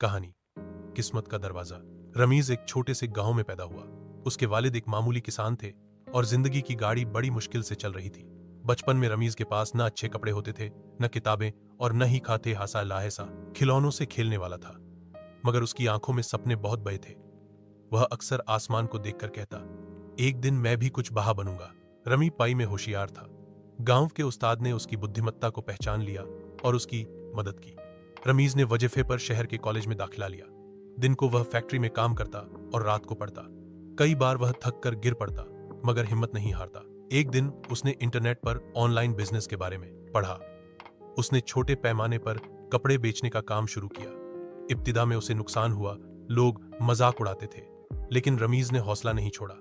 कहानी किस्मत का दरवाजा। रमीज एक छोटे से गांव में पैदा हुआ। उसके वालिद एक मामूली किसान थे और जिंदगी की गाड़ी बड़ी मुश्किल से चल रही थी। बचपन में रमीज के पास न अच्छे कपड़े होते थे, न किताबें, और न ही खाते हासा लाहेसा खिलौनों से खेलने वाला था। मगर उसकी आंखों में सपने बहुत बड़े थे। वह अक्सर आसमान को देखकर कहता, एक दिन मैं भी कुछ बहा बनूंगा। रमी पाई में होशियार था। गांव के उस्ताद ने उसकी बुद्धिमत्ता को पहचान लिया और उसकी मदद की। रमीज ने वजीफे पर शहर के कॉलेज में दाखिला लिया। दिन को वह फैक्ट्री में काम करता और रात को पढ़ता। कई बार वह थक कर गिर पड़ता, मगर हिम्मत नहीं हारता। एक दिन उसने इंटरनेट पर ऑनलाइन बिजनेस के बारे में पढ़ा। उसने छोटे पैमाने पर कपड़े बेचने का काम शुरू किया। इब्तिदा में उसे नुकसान हुआ, लोग मजाक उड़ाते थे, लेकिन रमीज ने हौसला नहीं छोड़ा।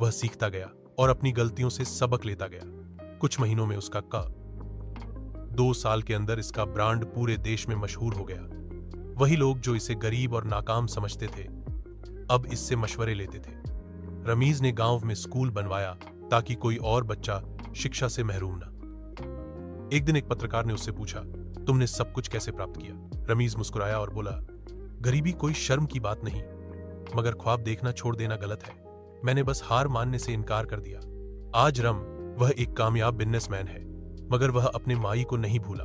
वह सीखता गया और अपनी गलतियों से सबक लेता गया। कुछ महीनों में उसका 2 साल के अंदर इसका ब्रांड पूरे देश में मशहूर हो गया। वही लोग जो इसे गरीब और नाकाम समझते थे, अब इससे मशवरे लेते थे। रमीज ने गांव में स्कूल बनवाया ताकि कोई और बच्चा शिक्षा से महरूम ना। एक दिन एक पत्रकार ने उससे पूछा, तुमने सब कुछ कैसे प्राप्त किया? रमीज मुस्कुराया और बोला, गरीबी कोई शर्म की बात नहीं, मगर ख्वाब देखना छोड़ देना गलत है। मैंने बस हार मानने से इनकार कर दिया। आज वह एक कामयाब बिजनेसमैन है, मगर वह अपने माई को नहीं भूला।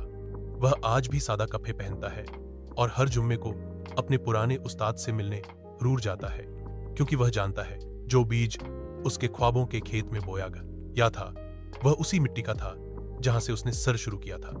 वह आज भी सादा कपड़े पहनता है और हर जुम्मे को अपने पुराने उस्ताद से मिलने जरूर जाता है, क्योंकि वह जानता है जो बीज उसके ख्वाबों के खेत में बोया गया था, वह उसी मिट्टी का था जहां से उसने सर शुरू किया था।